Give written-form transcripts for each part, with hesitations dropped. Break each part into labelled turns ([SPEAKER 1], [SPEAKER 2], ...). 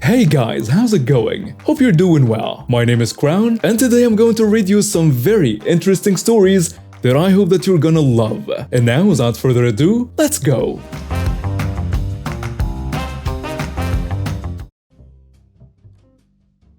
[SPEAKER 1] Hey guys, how's it going? Hope you're doing well. My name is Crown, and today I'm going to read you some very interesting stories that I hope that you're gonna love. And now, without further ado, let's go!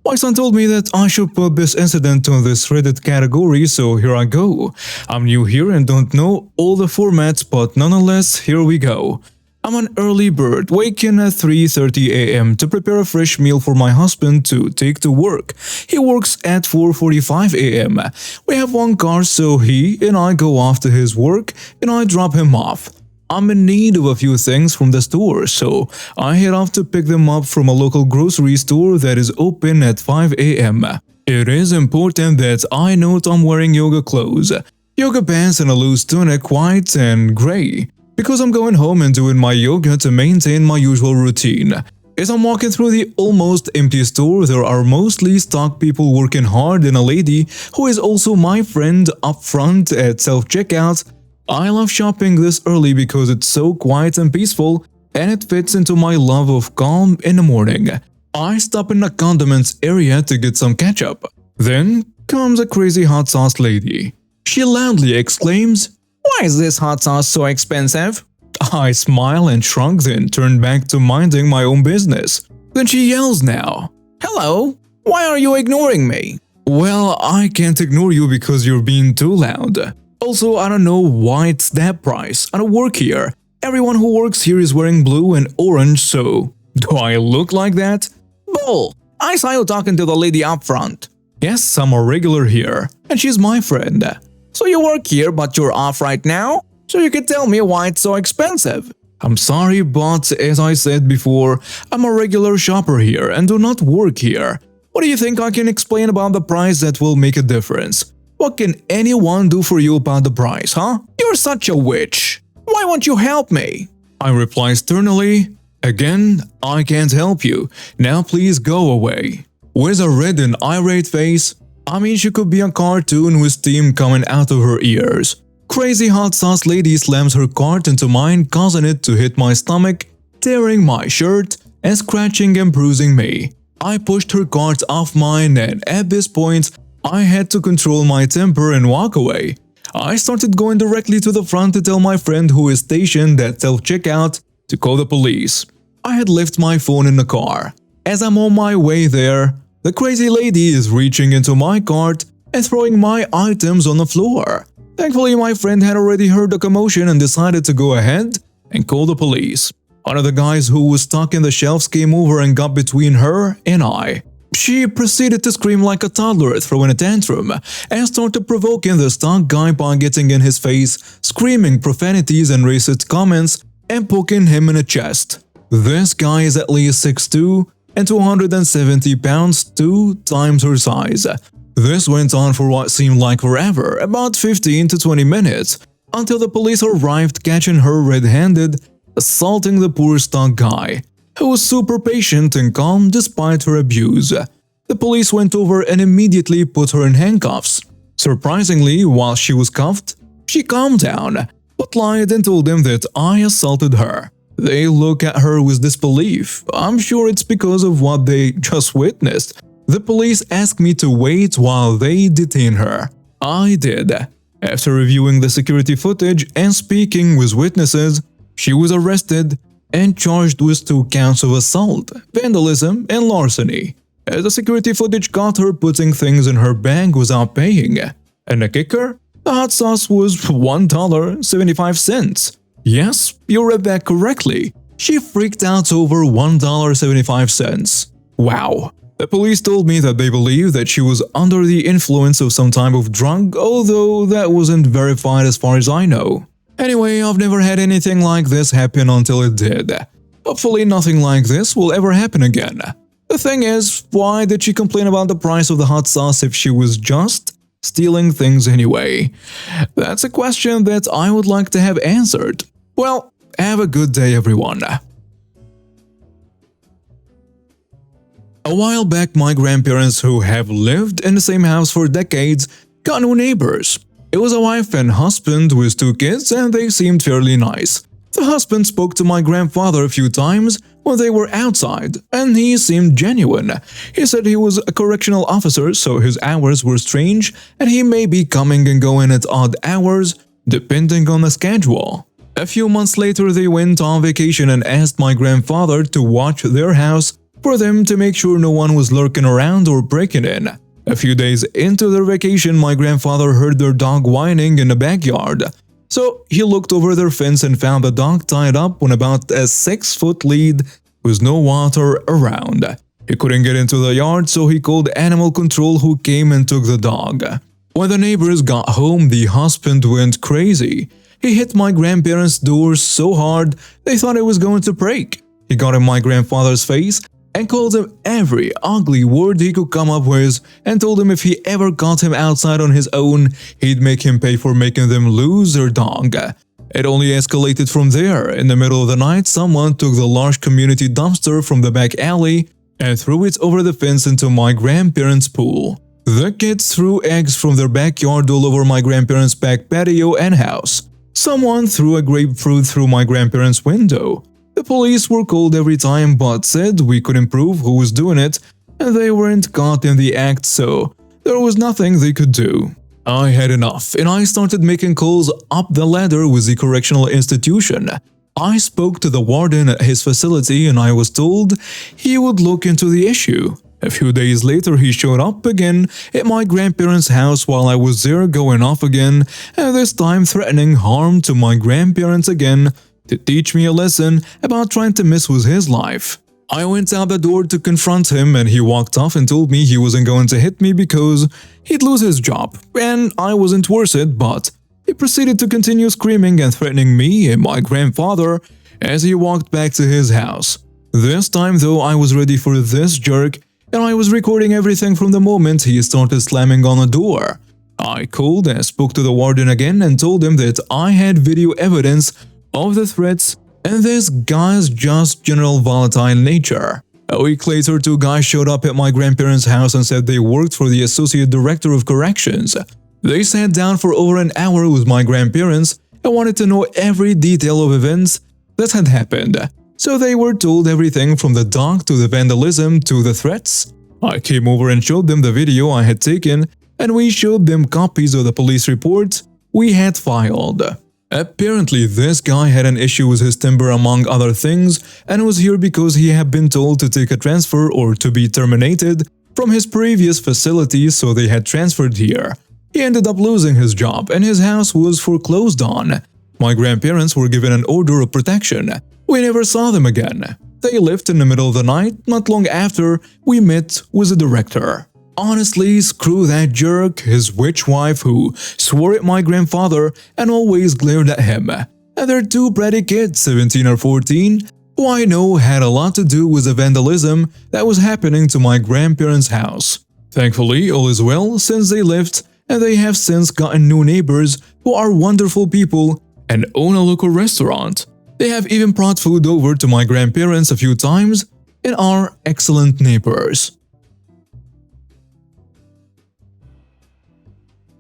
[SPEAKER 1] My son told me that I should put this incident on this Reddit category, so here I go. I'm new here and don't know all the formats, but nonetheless, here we go. I'm an early bird, waking at 3:30 a.m. to prepare a fresh meal for my husband to take to work. He works at 4:45 a.m. We have one car, so he and I go off to his work and I drop him off. I'm in need of a few things from the store, so I head off to pick them up from a local grocery store that is open at 5 a.m. It is important that I note I'm wearing yoga clothes, yoga pants and a loose tunic, white and gray, because I'm going home and doing my yoga to maintain my usual routine. As I'm walking through the almost empty store, there are mostly stock people working hard and a lady who is also my friend up front at self-checkout. I love shopping this early because it's so quiet and peaceful, and it fits into my love of calm in the morning. I stop in the condiments area to get some ketchup. Then comes a crazy hot sauce lady. She loudly exclaims, "Why is this hot sauce so expensive?" I smile and shrug, then turn back to minding my own business. Then she yells now, "Hello, why are you ignoring me?" Well, I can't ignore you because you're being too loud. Also, I don't know why it's that price. I don't work here. Everyone who works here is wearing blue and orange, so do I look like that? Bull! I saw you talking to the lady up front. Yes, I'm a regular here, and she's my friend. So you work here but you're off right now? So you can tell me why it's so expensive. I'm sorry, but as I said before, I'm a regular shopper here and do not work here. What do you think I can explain about the price that will make a difference? What can anyone do for you about the price, huh? You're such a witch. Why won't you help me? I reply sternly, "Again, I can't help you. Now please go away." With a red and irate face, I mean, she could be a cartoon with steam coming out of her ears. Crazy hot sauce lady slams her cart into mine, causing it to hit my stomach, tearing my shirt, and scratching and bruising me. I pushed her cart off mine, and at this point, I had to control my temper and walk away. I started going directly to the front to tell my friend who is stationed at self-checkout to call the police. I had left my phone in the car. As I'm on my way there, the crazy lady is reaching into my cart and throwing my items on the floor. Thankfully, my friend had already heard the commotion and decided to go ahead and call the police. One of the guys who was stuck in the shelves came over and got between her and I. She proceeded to scream like a toddler throwing a tantrum and started provoking the stock guy by getting in his face, screaming profanities and racist comments, and poking him in the chest. This guy is at least 6'2", and 270 pounds, 2 times her size. This went on for what seemed like forever, about 15 to 20 minutes, until the police arrived, catching her red-handed, assaulting the poor stock guy, who was super patient and calm despite her abuse. The police went over and immediately put her in handcuffs. Surprisingly, while she was cuffed, she calmed down, but lied and told them that I assaulted her. They look at her with disbelief. I'm sure it's because of what they just witnessed. The police asked me to wait while they detain her. I did. After reviewing the security footage and speaking with witnesses, she was arrested and charged with 2 counts of assault, vandalism, and larceny, as the security footage caught her putting things in her bag without paying. And the kicker? The hot sauce was $1.75. Yes, you read that correctly. She freaked out over $1.75. Wow. The police told me that they believe that she was under the influence of some type of drug, although that wasn't verified as far as I know. Anyway, I've never had anything like this happen until it did. Hopefully nothing like this will ever happen again. The thing is, why did she complain about the price of the hot sauce if she was just stealing things anyway? That's a question that I would like to have answered. Well, have a good day, everyone. A while back, my grandparents, who have lived in the same house for decades, got new neighbors. It was a wife and husband with 2 kids, and they seemed fairly nice. The husband spoke to my grandfather a few times when they were outside, and he seemed genuine. He said he was a correctional officer, so his hours were strange, and he may be coming and going at odd hours, depending on the schedule. A few months later, they went on vacation and asked my grandfather to watch their house for them to make sure no one was lurking around or breaking in. A few days into their vacation, my grandfather heard their dog whining in the backyard. So he looked over their fence and found the dog tied up on about a 6-foot lead with no water around. He couldn't get into the yard, so he called animal control, who came and took the dog. When the neighbors got home, the husband went crazy. He hit my grandparents' door so hard they thought it was going to break. He got in my grandfather's face and called him every ugly word he could come up with, and told him if he ever got him outside on his own, he'd make him pay for making them lose their dog. It only escalated from there. In the middle of the night, someone took the large community dumpster from the back alley and threw it over the fence into my grandparents' pool. The kids threw eggs from their backyard all over my grandparents' back patio and house. Someone threw a grapefruit through my grandparents' window. The police were called every time but said we couldn't prove who was doing it, and they weren't caught in the act, so there was nothing they could do. I had enough, and I started making calls up the ladder with the correctional institution. I spoke to the warden at his facility, and I was told he would look into the issue. A few days later, he showed up again at my grandparents' house while I was there, going off again, and this time threatening harm to my grandparents again, to teach me a lesson about trying to mess with his life. I went out the door to confront him, and he walked off and told me he wasn't going to hit me because he'd lose his job, and I wasn't worth it, but he proceeded to continue screaming and threatening me and my grandfather as he walked back to his house. This time though, I was ready for this jerk, and I was recording everything from the moment he started slamming on the door. I called and spoke to the warden again and told him that I had video evidence of the threats, and this guy's just general volatile nature. A week later, 2 guys showed up at my grandparents' house and said they worked for the associate director of corrections. They sat down for over an hour with my grandparents and wanted to know every detail of events that had happened. So they were told everything from the dog to the vandalism to the threats. I came over and showed them the video I had taken, and we showed them copies of the police report we had filed. Apparently, this guy had an issue with his timber among other things, and was here because he had been told to take a transfer or to be terminated from his previous facility, so they had transferred here. He ended up losing his job and his house was foreclosed on. My grandparents were given an order of protection. We never saw them again. They left in the middle of the night, not long after we met with the director. Honestly, screw that jerk, his witch wife who swore at my grandfather and always glared at him, and their 2 bratty kids, 17 or 14, who I know had a lot to do with the vandalism that was happening to my grandparents' house. Thankfully, all is well since they left, and they have since gotten new neighbors who are wonderful people and own a local restaurant. They have even brought food over to my grandparents a few times and are excellent neighbors.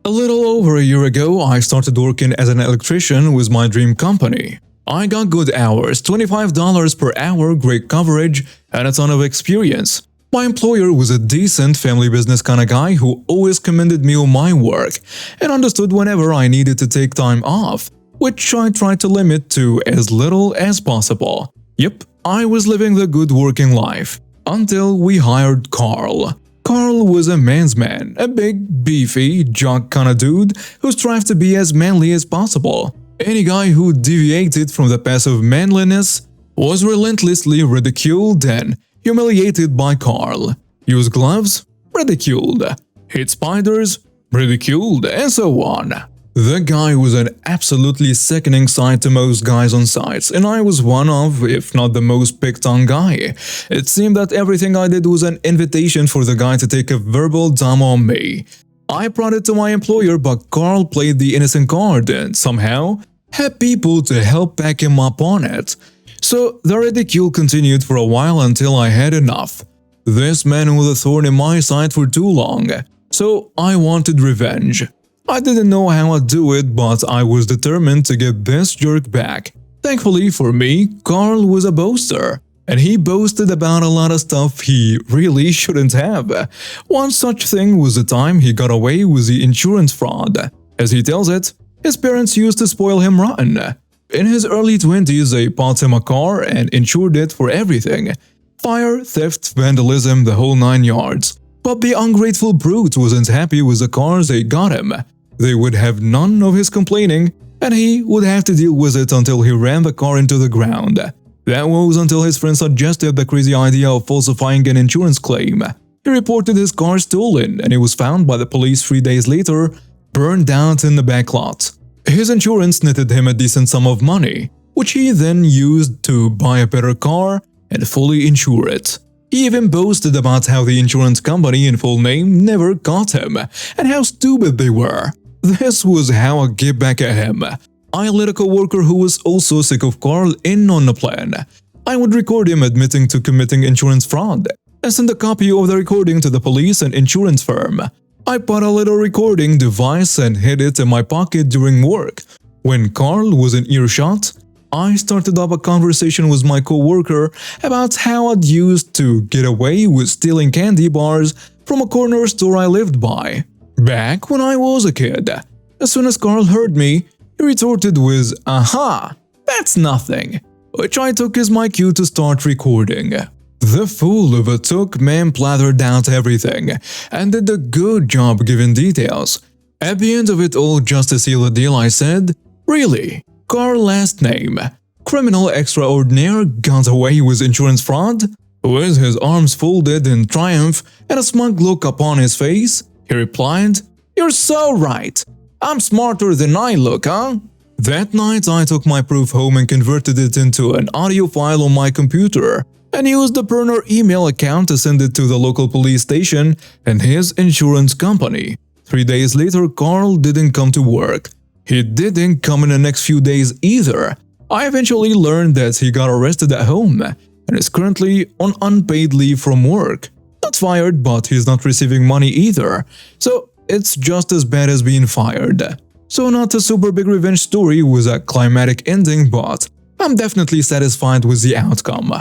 [SPEAKER 1] A little over a year ago, I started working as an electrician with my dream company. I got good hours, $25 per hour, great coverage, and a ton of experience. My employer was a decent family business kind of guy who always commended me on my work and understood whenever I needed to take time off, which I tried to limit to as little as possible. Yep, I was living the good working life. Until we hired Carl. Carl was a man's man, a big, beefy, jock kinda dude who strived to be as manly as possible. Any guy who deviated from the path of manliness was relentlessly ridiculed and humiliated by Carl. Use gloves? Ridiculed. Hit spiders? Ridiculed, and so on. The guy was an absolutely sickening sight to most guys on sites, and I was one of, if not the most picked on guy. It seemed that everything I did was an invitation for the guy to take a verbal dump on me. I brought it to my employer, but Carl played the innocent card and somehow had people to help back him up on it. So the ridicule continued for a while until I had enough. This man was a thorn in my side for too long, so I wanted revenge. I didn't know how I'd do it, but I was determined to get this jerk back. Thankfully for me, Carl was a boaster, and he boasted about a lot of stuff he really shouldn't have. One such thing was the time he got away with the insurance fraud. As he tells it, his parents used to spoil him rotten. In his early 20s, they bought him a car and insured it for everything. Fire, theft, vandalism, the whole 9 yards. But the ungrateful brute wasn't happy with the cars they got him. They would have none of his complaining, and he would have to deal with it until he ran the car into the ground. That was until his friend suggested the crazy idea of falsifying an insurance claim. He reported his car stolen, and it was found by the police 3 days later, burned out in the back lot. His insurance netted him a decent sum of money, which he then used to buy a better car and fully insure it. He even boasted about how the insurance company in full name never got him, and how stupid they were. This was how I get back at him. I let a coworker who was also sick of Carl in on the plan. I would record him admitting to committing insurance fraud, and send a copy of the recording to the police and insurance firm. I bought a little recording device and hid it in my pocket during work. When Carl was in earshot, I started up a conversation with my coworker about how I'd used to get away with stealing candy bars from a corner store I lived by, back when I was a kid. As soon as Carl heard me, he retorted with, "Aha, that's nothing," which I took as my cue to start recording. The fool of a took man plathered out everything, and did a good job giving details. At the end of it all, just to seal the deal, I said, "Really? Carl last name, criminal extraordinaire, got away with insurance fraud?" With his arms folded in triumph and a smug look upon his face, he replied, "You're so right. I'm smarter than I look, huh?" That night, I took my proof home and converted it into an audio file on my computer, and used the burner email account to send it to the local police station and his insurance company. 3 days later, Carl didn't come to work. He didn't come in the next few days either. I eventually learned that he got arrested at home and is currently on unpaid leave from work. Not fired, but he's not receiving money either, so it's just as bad as being fired. So not a super big revenge story with a climatic ending, but I'm definitely satisfied with the outcome.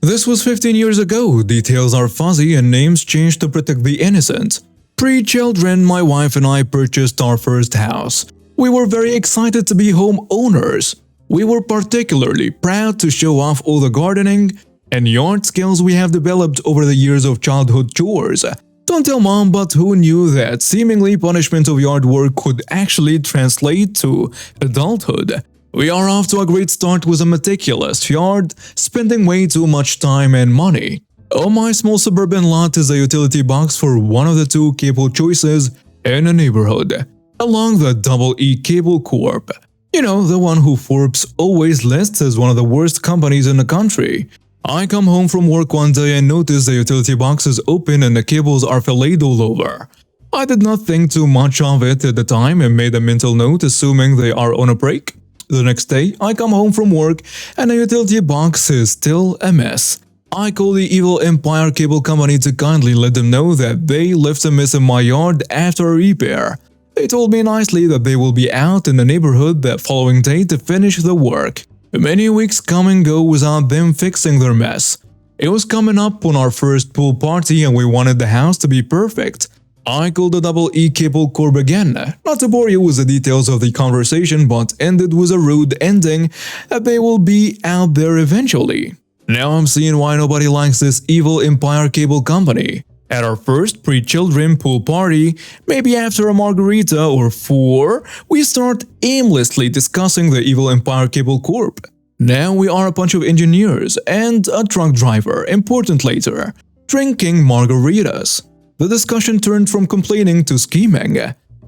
[SPEAKER 1] This was 15 years ago, details are fuzzy and names changed to protect the innocent. Pre-children, my wife and I purchased our first house. We were very excited to be homeowners. We were particularly proud to show off all the gardening and yard skills we have developed over the years of childhood chores. Don't tell mom, but who knew that seemingly punishment of yard work could actually translate to adulthood? We are off to a great start with a meticulous yard, spending way too much time and money. On my small suburban lot is a utility box for one of the 2 cable choices in the neighborhood, along the E Cable Corp. You know, the one who Forbes always lists as one of the worst companies in the country. I come home from work one day and notice the utility box is open and the cables are filleted all over. I did not think too much of it at the time and made a mental note assuming they are on a break. The next day, I come home from work and the utility box is still a mess. I call the evil Empire Cable Company to kindly let them know that they left a mess in my yard after a repair. They told me nicely that they will be out in the neighborhood that following day to finish the work. Many weeks come and go without them fixing their mess. It was coming up on our first pool party and we wanted the house to be perfect. I called the E Cable Corp again, not to bore you with the details of the conversation, but ended with a rude ending that they will be out there eventually. Now I'm seeing why nobody likes this evil Empire Cable Company. At our first pre-children pool party, maybe after a margarita or 4, we start aimlessly discussing the evil Empire Cable Corp. Now we are a bunch of engineers and a truck driver, important later, drinking margaritas. The discussion turned from complaining to scheming.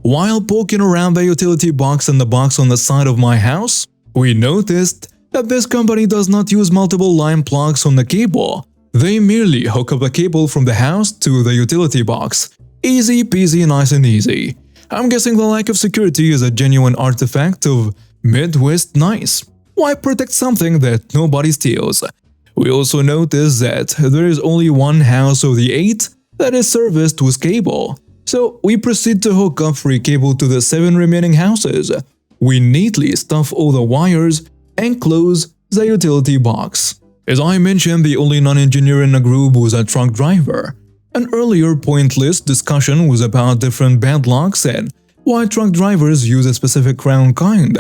[SPEAKER 1] While poking around the utility box and the box on the side of my house, we noticed that this company does not use multiple line plugs on the cable. They merely hook up the cable from the house to the utility box. Easy peasy, nice and easy. I'm guessing the lack of security is a genuine artifact of Midwest nice. Why protect something that nobody steals? We also noticed that there is only one house of the 8 that is serviced with cable. So we proceed to hook up free cable to the 7 remaining houses. We neatly stuff all the wires and close the utility box. As I mentioned, the only non-engineer in the group was a truck driver. An earlier pointless discussion was about different bad locks and why truck drivers use a specific round kind.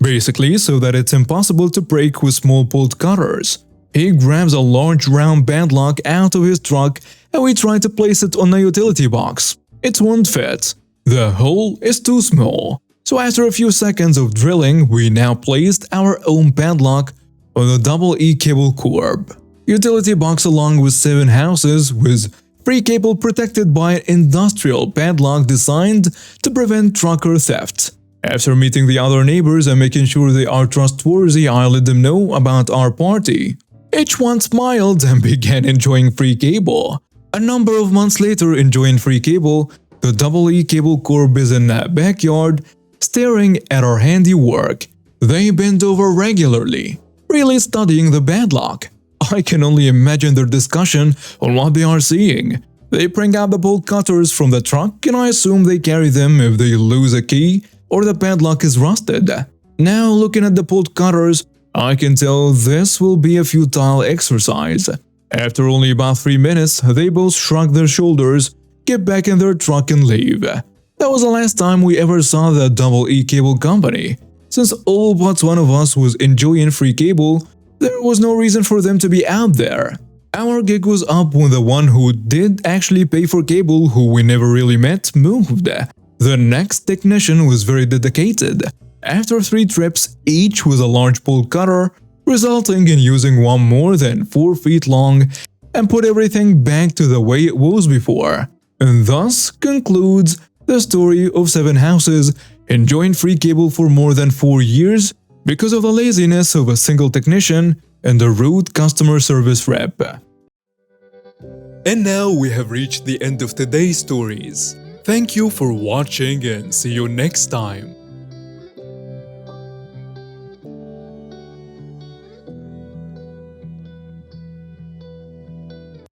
[SPEAKER 1] Basically, so that it's impossible to break with small bolt cutters. He grabs a large round padlock out of his truck and we try to place it on the utility box. It won't fit. The hole is too small. So after a few seconds of drilling, we now placed our own padlock on the double E cable curb. Utility box along with 7 houses with free cable protected by an industrial padlock designed to prevent trucker theft. After meeting the other neighbors and making sure they are trustworthy, I let them know about our party. Each one smiled and began enjoying free cable. A number of months later, enjoying free cable, the double E cable curb is in the backyard, staring at our handiwork. They bend over regularly, really studying the padlock. I can only imagine their discussion on what they are seeing. They bring out the bolt cutters from the truck and I assume they carry them if they lose a key or the padlock is rusted. Now looking at the bolt cutters, I can tell this will be a futile exercise. After only about 3 minutes, they both shrug their shoulders, get back in their truck and leave. That was the last time we ever saw the double E cable company. Since all but one of us was enjoying free cable, there was no reason for them to be out there. Our gig was up when the one who did actually pay for cable, who we never really met, moved. The next technician was very dedicated. After 3 trips, each with a large bolt cutter, resulting in using one more than 4 feet long, and put everything back to the way it was before. And thus concludes the story of 7 houses enjoying free cable for more than 4 years because of the laziness of a single technician and a rude customer service rep. And now we have reached the end of today's stories. Thank you for watching and see you next time.